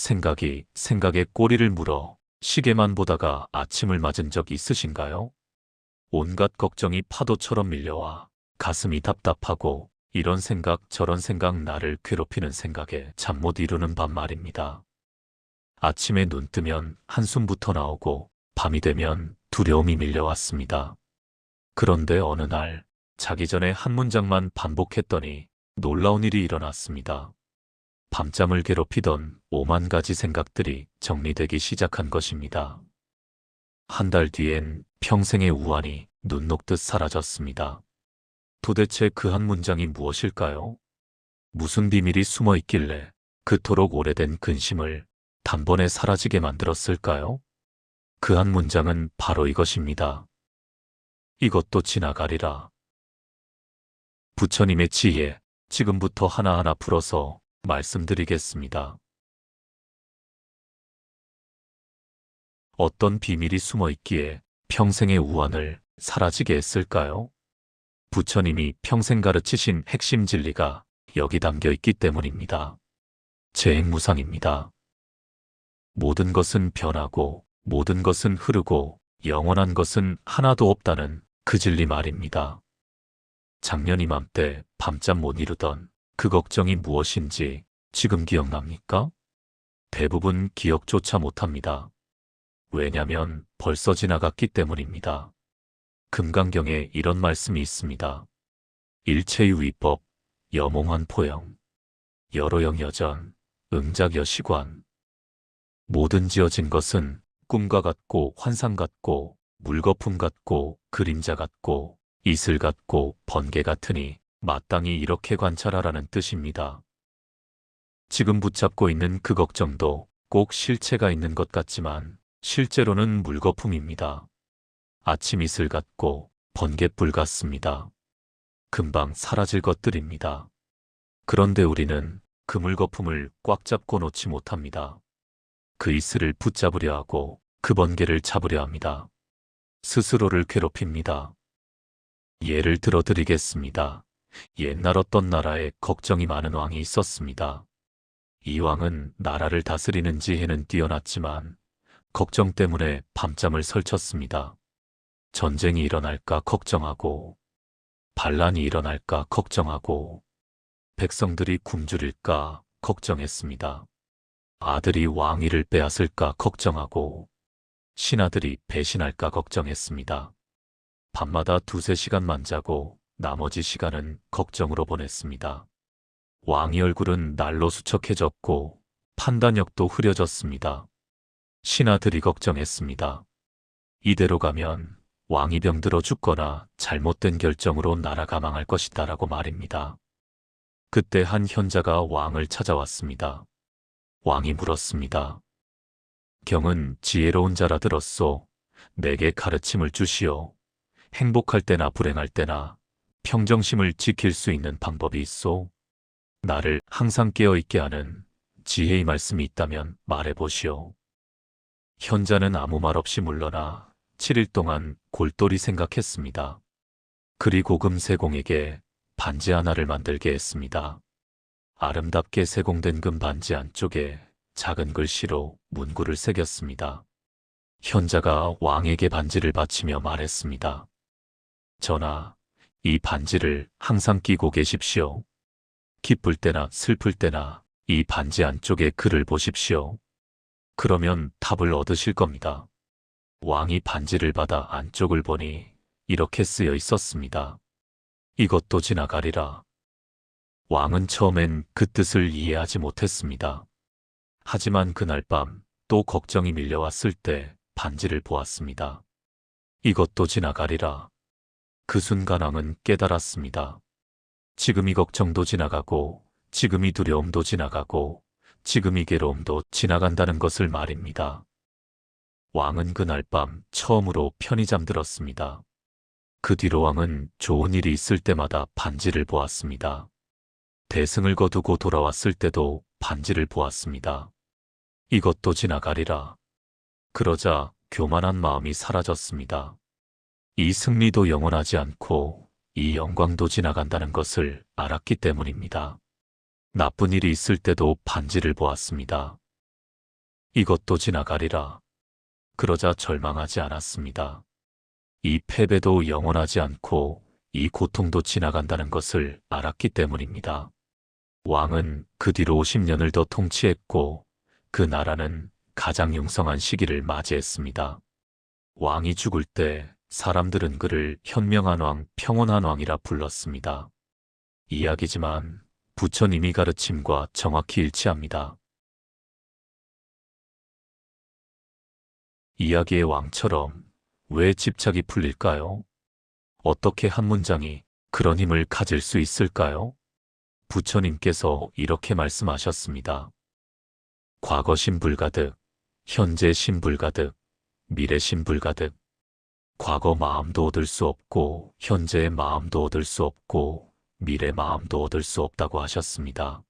생각에 꼬리를 물어 시계만 보다가 아침을 맞은 적 있으신가요? 온갖 걱정이 파도처럼 밀려와 가슴이 답답하고 이런 생각 저런 생각 나를 괴롭히는 생각에 잠 못 이루는 밤 말입니다. 아침에 눈 뜨면 한숨부터 나오고 밤이 되면 두려움이 밀려왔습니다. 그런데 어느 날 자기 전에 한 문장만 반복했더니 놀라운 일이 일어났습니다. 밤잠을 괴롭히던 5만 가지 생각들이 정리되기 시작한 것입니다. 한 달 뒤엔 평생의 우환이 눈 녹듯 사라졌습니다. 도대체 그 한 문장이 무엇일까요? 무슨 비밀이 숨어 있길래 그토록 오래된 근심을 단번에 사라지게 만들었을까요? 그 한 문장은 바로 이것입니다. 이것도 지나가리라. 부처님의 지혜, 지금부터 하나하나 풀어서 말씀드리겠습니다. 어떤 비밀이 숨어 있기에 평생의 우환을 사라지게 했을까요? 부처님이 평생 가르치신 핵심 진리가 여기 담겨 있기 때문입니다. 재행무상입니다. 모든 것은 변하고 모든 것은 흐르고 영원한 것은 하나도 없다는 그 진리 말입니다. 작년 이맘때 밤잠 못 이루던 그 걱정이 무엇인지 지금 기억납니까? 대부분 기억조차 못합니다. 왜냐면 벌써 지나갔기 때문입니다. 금강경에 이런 말씀이 있습니다. 일체유의법, 여몽한 포영, 여로영 여전, 응작여시관. 모든 지어진 것은 꿈과 같고 환상 같고 물거품 같고 그림자 같고 이슬 같고 번개 같으니 마땅히 이렇게 관찰하라는 뜻입니다. 지금 붙잡고 있는 그 걱정도 꼭 실체가 있는 것 같지만 실제로는 물거품입니다. 아침 이슬 같고 번갯불 같습니다. 금방 사라질 것들입니다. 그런데 우리는 그 물거품을 꽉 잡고 놓지 못합니다. 그 이슬을 붙잡으려 하고 그 번개를 잡으려 합니다. 스스로를 괴롭힙니다. 예를 들어 드리겠습니다. 옛날 어떤 나라에 걱정이 많은 왕이 있었습니다. 이 왕은 나라를 다스리는 지혜는 뛰어났지만 걱정 때문에 밤잠을 설쳤습니다. 전쟁이 일어날까 걱정하고 반란이 일어날까 걱정하고 백성들이 굶주릴까 걱정했습니다. 아들이 왕위를 빼앗을까 걱정하고 신하들이 배신할까 걱정했습니다. 밤마다 2~3시간만 자고 나머지 시간은 걱정으로 보냈습니다. 왕의 얼굴은 날로 수척해졌고 판단력도 흐려졌습니다. 신하들이 걱정했습니다. 이대로 가면 왕이 병들어 죽거나 잘못된 결정으로 나라가 망할 것이다 라고 말입니다. 그때 한 현자가 왕을 찾아왔습니다. 왕이 물었습니다. 경은 지혜로운 자라 들었소. 내게 가르침을 주시오. 행복할 때나 불행할 때나 평정심을 지킬 수 있는 방법이 있소. 나를 항상 깨어있게 하는 지혜의 말씀이 있다면 말해보시오. 현자는 아무 말 없이 물러나 7일 동안 골똘히 생각했습니다. 그리고 금세공에게 반지 하나를 만들게 했습니다. 아름답게 세공된 금 반지 안쪽에 작은 글씨로 문구를 새겼습니다. 현자가 왕에게 반지를 바치며 말했습니다. 전하, 이 반지를 항상 끼고 계십시오. 기쁠 때나 슬플 때나 이 반지 안쪽에 글을 보십시오. 그러면 답을 얻으실 겁니다. 왕이 반지를 받아 안쪽을 보니 이렇게 쓰여 있었습니다. 이것도 지나가리라. 왕은 처음엔 그 뜻을 이해하지 못했습니다. 하지만 그날 밤 또 걱정이 밀려왔을 때 반지를 보았습니다. 이것도 지나가리라. 그 순간 왕은 깨달았습니다. 지금 이 걱정도 지나가고 지금 이 두려움도 지나가고 지금 이 괴로움도 지나간다는 것을 말입니다. 왕은 그날 밤 처음으로 편히 잠들었습니다. 그 뒤로 왕은 좋은 일이 있을 때마다 반지를 보았습니다. 대승을 거두고 돌아왔을 때도 반지를 보았습니다. 이것도 지나가리라. 그러자 교만한 마음이 사라졌습니다. 이 승리도 영원하지 않고 이 영광도 지나간다는 것을 알았기 때문입니다. 나쁜 일이 있을 때도 반지를 보았습니다. 이것도 지나가리라. 그러자 절망하지 않았습니다. 이 패배도 영원하지 않고 이 고통도 지나간다는 것을 알았기 때문입니다. 왕은 그 뒤로 50년을 더 통치했고 그 나라는 가장 융성한 시기를 맞이했습니다. 왕이 죽을 때 사람들은 그를 현명한 왕, 평온한 왕이라 불렀습니다. 이야기지만 부처님이 가르침과 정확히 일치합니다. 이야기의 왕처럼 왜 집착이 풀릴까요? 어떻게 한 문장이 그런 힘을 가질 수 있을까요? 부처님께서 이렇게 말씀하셨습니다. 과거 신불가득, 현재 신불가득, 미래 신불가득. 과거 마음도 얻을 수 없고 현재의 마음도 얻을 수 없고 미래 마음도 얻을 수 없다고 하셨습니다.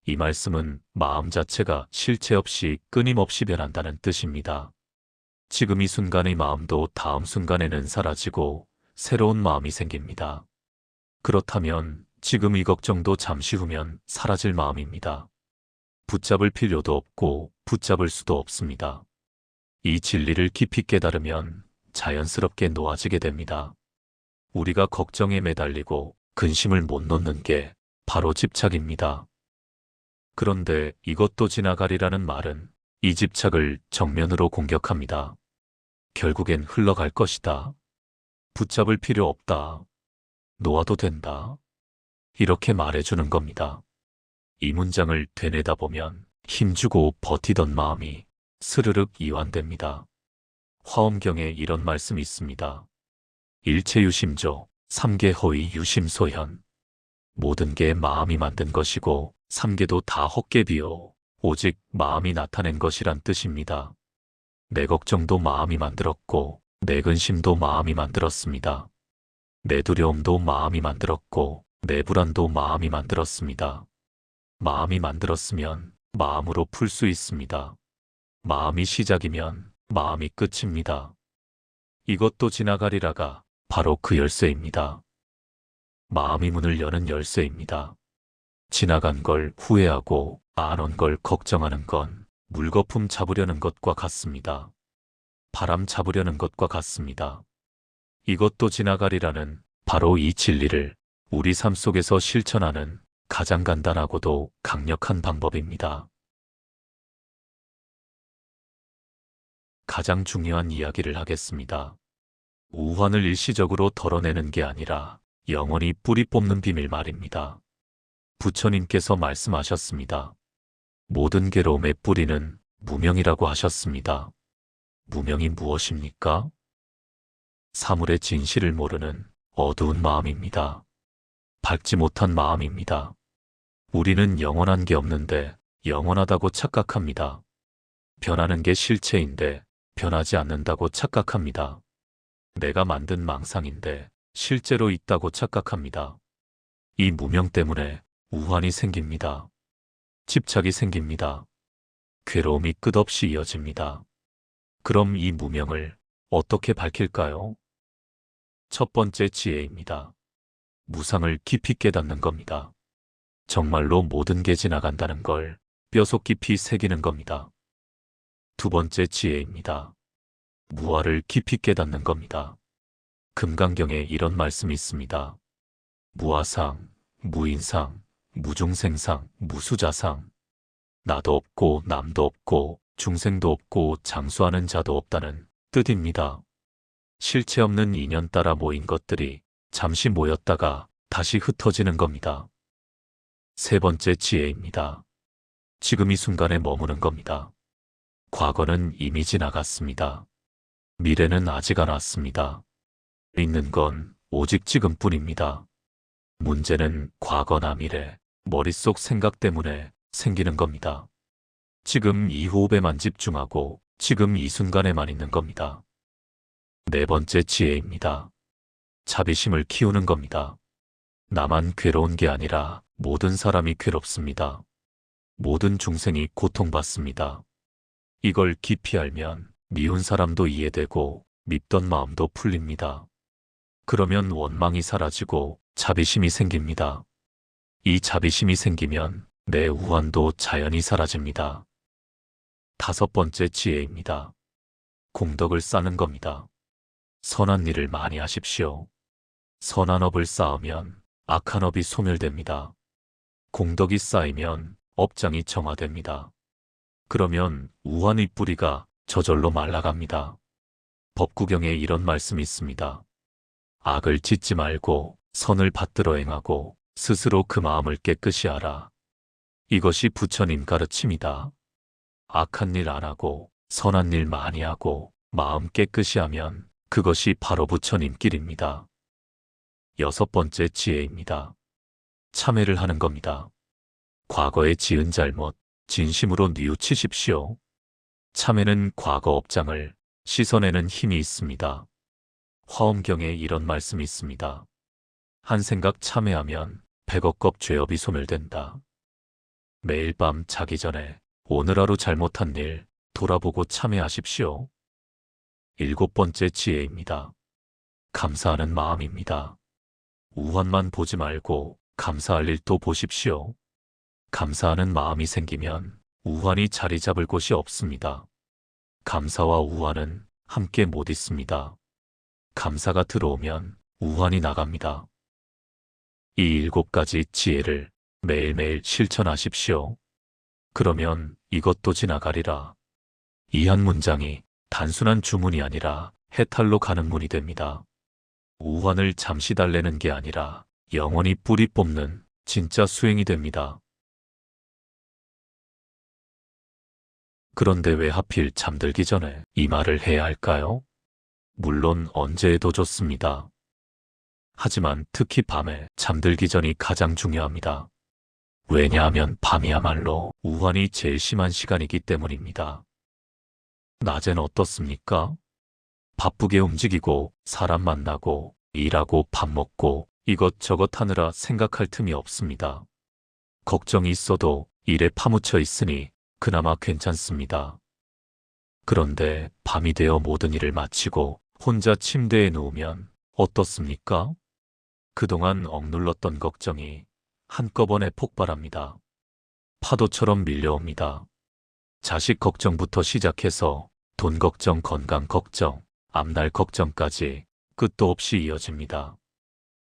이 말씀은 마음 자체가 실체 없이 끊임없이 변한다는 뜻입니다. 지금 이 순간의 마음도 다음 순간에는 사라지고 새로운 마음이 생깁니다. 그렇다면 지금 이 걱정도 잠시 후면 사라질 마음입니다. 붙잡을 필요도 없고 붙잡을 수도 없습니다. 이 진리를 깊이 깨달으면 자연스럽게 놓아지게 됩니다. 우리가 걱정에 매달리고 근심을 못 놓는 게 바로 집착입니다. 그런데 이것도 지나가리라는 말은 이 집착을 정면으로 공격합니다. 결국엔 흘러갈 것이다. 붙잡을 필요 없다. 놓아도 된다. 이렇게 말해주는 겁니다. 이 문장을 되뇌다 보면 힘주고 버티던 마음이 스르륵 이완됩니다. 화엄경에 이런 말씀이 있습니다. 일체유심조, 삼계허위 유심소현. 모든 게 마음이 만든 것이고 삼계도 다 헛개비요. 오직 마음이 나타낸 것이란 뜻입니다. 내 걱정도 마음이 만들었고 내 근심도 마음이 만들었습니다. 내 두려움도 마음이 만들었고 내 불안도 마음이 만들었습니다. 마음이 만들었으면 마음으로 풀 수 있습니다. 마음이 시작이면 마음이 끝입니다. 이것도 지나가리라가 바로 그 열쇠입니다. 마음이 문을 여는 열쇠입니다. 지나간 걸 후회하고 안 온 걸 걱정하는 건 물거품 잡으려는 것과 같습니다. 바람 잡으려는 것과 같습니다. 이것도 지나가리라는 바로 이 진리를 우리 삶 속에서 실천하는 가장 간단하고도 강력한 방법입니다. 가장 중요한 이야기를 하겠습니다. 우환을 일시적으로 덜어내는 게 아니라 영원히 뿌리 뽑는 비밀 말입니다. 부처님께서 말씀하셨습니다. 모든 괴로움의 뿌리는 무명이라고 하셨습니다. 무명이 무엇입니까? 사물의 진실을 모르는 어두운 마음입니다. 밝지 못한 마음입니다. 우리는 영원한 게 없는데 영원하다고 착각합니다. 변하는 게 실체인데 변하지 않는다고 착각합니다. 내가 만든 망상인데 실제로 있다고 착각합니다. 이 무명 때문에 우환이 생깁니다. 집착이 생깁니다. 괴로움이 끝없이 이어집니다. 그럼 이 무명을 어떻게 밝힐까요? 첫 번째 지혜입니다. 무상을 깊이 깨닫는 겁니다. 정말로 모든 게 지나간다는 걸 뼈속 깊이 새기는 겁니다. 두 번째 지혜입니다. 무아를 깊이 깨닫는 겁니다. 금강경에 이런 말씀이 있습니다. 무아상, 무인상, 무중생상, 무수자상. 나도 없고 남도 없고 중생도 없고 장수하는 자도 없다는 뜻입니다. 실체 없는 인연 따라 모인 것들이 잠시 모였다가 다시 흩어지는 겁니다. 세 번째 지혜입니다. 지금 이 순간에 머무는 겁니다. 과거는 이미 지나갔습니다. 미래는 아직 안 왔습니다. 있는 건 오직 지금뿐입니다. 문제는 과거나 미래, 머릿속 생각 때문에 생기는 겁니다. 지금 이 호흡에만 집중하고 지금 이 순간에만 있는 겁니다. 네 번째 지혜입니다. 자비심을 키우는 겁니다. 나만 괴로운 게 아니라 모든 사람이 괴롭습니다. 모든 중생이 고통받습니다. 이걸 깊이 알면 미운 사람도 이해되고 밉던 마음도 풀립니다. 그러면 원망이 사라지고 자비심이 생깁니다. 이 자비심이 생기면 내 우환도 자연히 사라집니다. 5번째 지혜입니다. 공덕을 쌓는 겁니다. 선한 일을 많이 하십시오. 선한 업을 쌓으면 악한 업이 소멸됩니다. 공덕이 쌓이면 업장이 정화됩니다. 그러면 우환의 뿌리가 저절로 말라갑니다. 법구경에 이런 말씀이 있습니다. 악을 짓지 말고 선을 받들어 행하고 스스로 그 마음을 깨끗이 하라. 이것이 부처님 가르침이다. 악한 일 안 하고 선한 일 많이 하고 마음 깨끗이 하면 그것이 바로 부처님 길입니다. 6번째 지혜입니다. 참회를 하는 겁니다. 과거에 지은 잘못 진심으로 뉘우치십시오. 참회는 과거 업장을 씻어내는 힘이 있습니다. 화엄경에 이런 말씀이 있습니다. 한 생각 참회하면 100억 겁 죄업이 소멸된다. 매일 밤 자기 전에 오늘 하루 잘못한 일 돌아보고 참회하십시오. 7번째 지혜입니다. 감사하는 마음입니다. 우환만 보지 말고 감사할 일도 보십시오. 감사하는 마음이 생기면 우환이 자리 잡을 곳이 없습니다. 감사와 우환은 함께 못 있습니다. 감사가 들어오면 우환이 나갑니다. 이 7가지 지혜를 매일매일 실천하십시오. 그러면 이것도 지나가리라. 이 한 문장이 단순한 주문이 아니라 해탈로 가는 문이 됩니다. 우환을 잠시 달래는 게 아니라 영원히 뿌리 뽑는 진짜 수행이 됩니다. 그런데 왜 하필 잠들기 전에 이 말을 해야 할까요? 물론 언제 해도 좋습니다. 하지만 특히 밤에 잠들기 전이 가장 중요합니다. 왜냐하면 밤이야말로 우환이 제일 심한 시간이기 때문입니다. 낮엔 어떻습니까? 바쁘게 움직이고 사람 만나고 일하고 밥 먹고 이것저것 하느라 생각할 틈이 없습니다. 걱정이 있어도 일에 파묻혀 있으니 그나마 괜찮습니다. 그런데 밤이 되어 모든 일을 마치고 혼자 침대에 누우면 어떻습니까? 그동안 억눌렀던 걱정이 한꺼번에 폭발합니다. 파도처럼 밀려옵니다. 자식 걱정부터 시작해서 돈 걱정, 건강 걱정, 앞날 걱정까지 끝도 없이 이어집니다.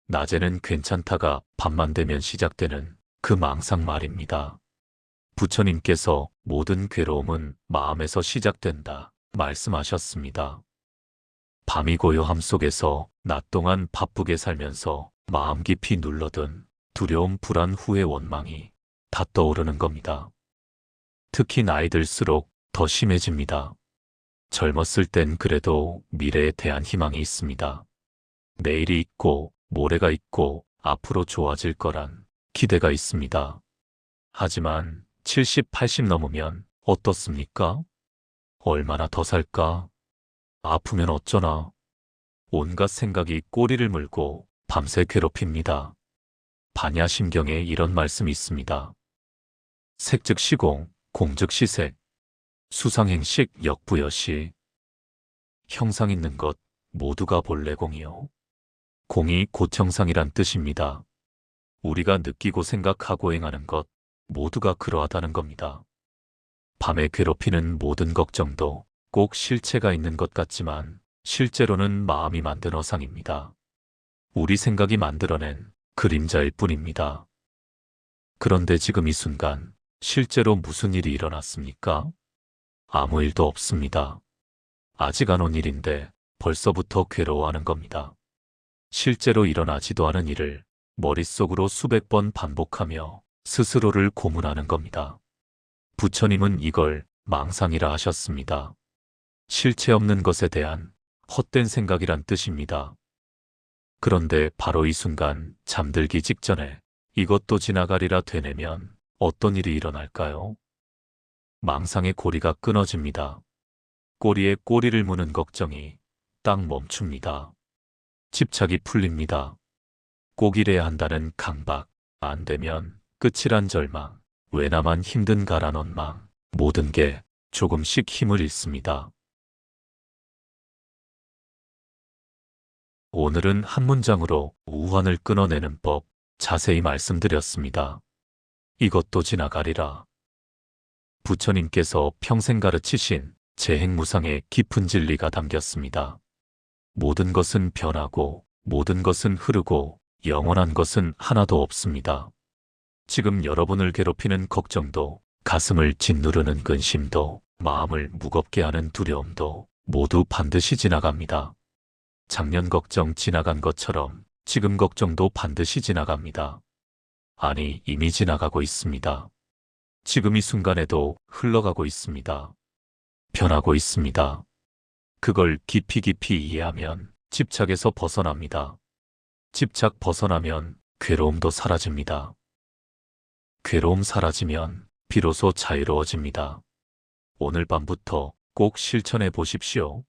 낮에는 괜찮다가 밤만 되면 시작되는 그 망상 말입니다. 부처님께서 모든 괴로움은 마음에서 시작된다 말씀하셨습니다. 밤이 고요함 속에서 낮 동안 바쁘게 살면서 마음 깊이 눌러둔 두려움, 불안, 후회, 원망이 다 떠오르는 겁니다. 특히 나이 들수록 더 심해집니다. 젊었을 땐 그래도 미래에 대한 희망이 있습니다. 내일이 있고 모레가 있고 앞으로 좋아질 거란 기대가 있습니다. 하지만 70, 80 넘으면 어떻습니까? 얼마나 더 살까? 아프면 어쩌나? 온갖 생각이 꼬리를 물고 밤새 괴롭힙니다. 반야심경에 이런 말씀이 있습니다. 색즉 시공, 공즉 시색, 수상행식 역부여시. 형상 있는 것 모두가 본래 공이요. 공이 곧 형상이란 뜻입니다. 우리가 느끼고 생각하고 행하는 것 모두가 그러하다는 겁니다. 밤에 괴롭히는 모든 걱정도 꼭 실체가 있는 것 같지만 실제로는 마음이 만든 허상입니다. 우리 생각이 만들어낸 그림자일 뿐입니다. 그런데 지금 이 순간 실제로 무슨 일이 일어났습니까? 아무 일도 없습니다. 아직 안 온 일인데 벌써부터 괴로워하는 겁니다. 실제로 일어나지도 않은 일을 머릿속으로 수백 번 반복하며 스스로를 고문하는 겁니다. 부처님은 이걸 망상이라 하셨습니다. 실체 없는 것에 대한 헛된 생각이란 뜻입니다. 그런데 바로 이 순간 잠들기 직전에 이것도 지나가리라 되뇌면 어떤 일이 일어날까요? 망상의 고리가 끊어집니다. 꼬리에 꼬리를 무는 걱정이 딱 멈춥니다. 집착이 풀립니다. 꼭 이래야 한다는 강박, 안 되면 끝이란 절망, 왜 나만 힘든가란 원망, 모든 게 조금씩 힘을 잃습니다. 오늘은 한 문장으로 우환을 끊어내는 법 자세히 말씀드렸습니다. 이것도 지나가리라. 부처님께서 평생 가르치신 재행무상의 깊은 진리가 담겼습니다. 모든 것은 변하고 모든 것은 흐르고 영원한 것은 하나도 없습니다. 지금 여러분을 괴롭히는 걱정도, 가슴을 짓누르는 근심도, 마음을 무겁게 하는 두려움도 모두 반드시 지나갑니다. 작년 걱정 지나간 것처럼 지금 걱정도 반드시 지나갑니다. 아니, 이미 지나가고 있습니다. 지금 이 순간에도 흘러가고 있습니다. 변하고 있습니다. 그걸 깊이 깊이 이해하면 집착에서 벗어납니다. 집착 벗어나면 괴로움도 사라집니다. 괴로움 사라지면 비로소 자유로워집니다. 오늘 밤부터 꼭 실천해 보십시오.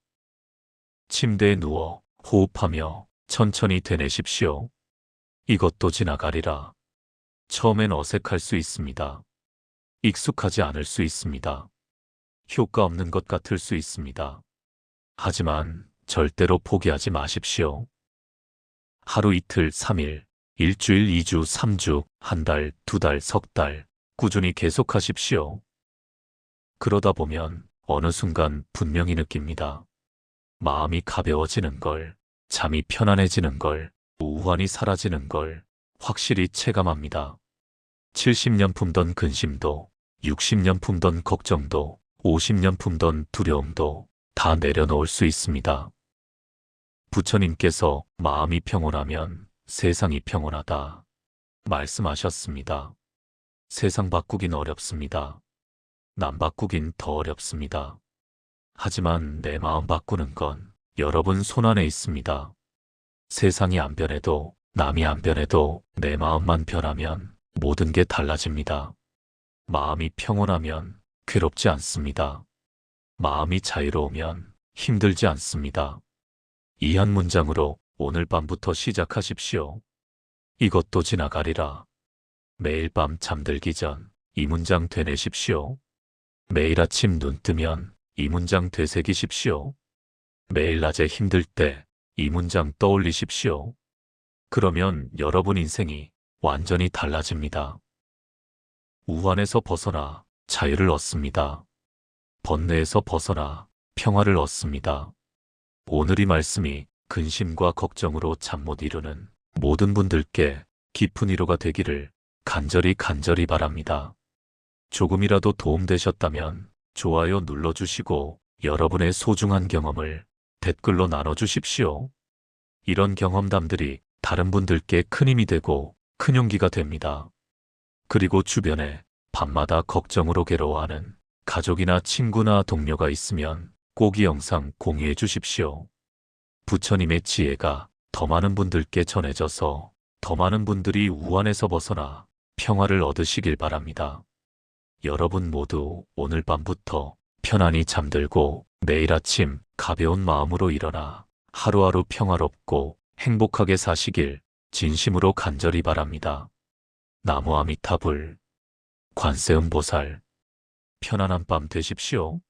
침대에 누워 호흡하며 천천히 되뇌십시오. 이것도 지나가리라. 처음엔 어색할 수 있습니다. 익숙하지 않을 수 있습니다. 효과 없는 것 같을 수 있습니다. 하지만 절대로 포기하지 마십시오. 하루 이틀, 3일, 일주일, 2주, 3주, 한 달, 2달, 석 달 꾸준히 계속하십시오. 그러다 보면 어느 순간 분명히 느낍니다. 마음이 가벼워지는 걸, 잠이 편안해지는 걸, 우환이 사라지는 걸 확실히 체감합니다. 70년 품던 근심도, 60년 품던 걱정도, 50년 품던 두려움도 다 내려놓을 수 있습니다. 부처님께서 마음이 평온하면 세상이 평온하다 말씀하셨습니다. 세상 바꾸긴 어렵습니다. 남 바꾸긴 더 어렵습니다. 하지만 내 마음 바꾸는 건 여러분 손안에 있습니다. 세상이 안 변해도, 남이 안 변해도 내 마음만 변하면 모든 게 달라집니다. 마음이 평온하면 괴롭지 않습니다. 마음이 자유로우면 힘들지 않습니다. 이 한 문장으로 오늘 밤부터 시작하십시오. 이것도 지나가리라. 매일 밤 잠들기 전 이 문장 되뇌십시오. 매일 아침 눈 뜨면 이 문장 되새기십시오. 매일 낮에 힘들 때 이 문장 떠올리십시오. 그러면 여러분 인생이 완전히 달라집니다. 우환에서 벗어나 자유를 얻습니다. 번뇌에서 벗어나 평화를 얻습니다. 오늘 이 말씀이 근심과 걱정으로 잠 못 이루는 모든 분들께 깊은 위로가 되기를 간절히 바랍니다. 조금이라도 도움되셨다면 좋아요 눌러주시고 여러분의 소중한 경험을 댓글로 나눠주십시오. 이런 경험담들이 다른 분들께 큰 힘이 되고 큰 용기가 됩니다. 그리고 주변에 밤마다 걱정으로 괴로워하는 가족이나 친구나 동료가 있으면 꼭 이 영상 공유해 주십시오. 부처님의 지혜가 더 많은 분들께 전해져서 더 많은 분들이 우환에서 벗어나 평화를 얻으시길 바랍니다. 여러분 모두 오늘 밤부터 편안히 잠들고 내일 아침 가벼운 마음으로 일어나 하루하루 평화롭고 행복하게 사시길 진심으로 간절히 바랍니다. 나무 아미타불, 관세음보살, 편안한 밤 되십시오.